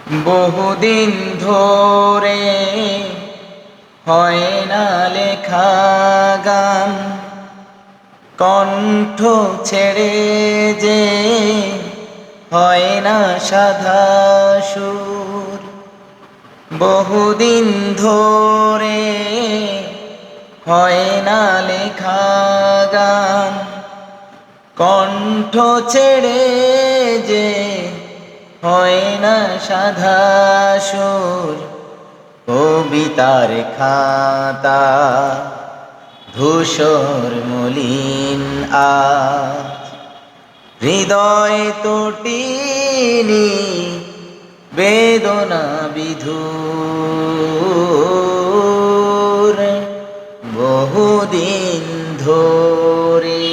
বহুদিন ধরে হয় না লেখা গান, কণ্ঠ ছেড়ে যে হয় না সাধা সুর। বহুদিন ধরে হয় না লেখা গান, কণ্ঠ ছেড়ে যে হয় না সাধা সুর। কবিতার খাতা ধূসর মলিন আজ, হৃদয় তটিনী বেদনা বিধুর। বহুদিন ধরে,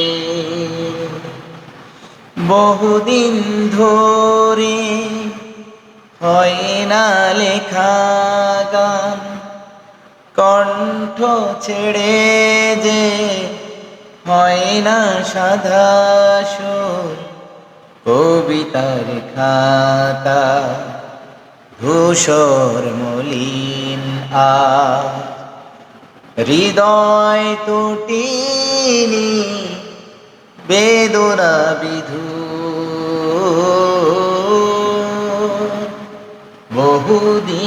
বহুদিন ধরে হয় না লেখা গান, কণ্ঠ ছেড়ে যে হয় না সাধা সুর। কবিতার খাতা ধূসর মলিন আজ, হৃদয় তটিনী বেদনা বিধুর। বহুদিন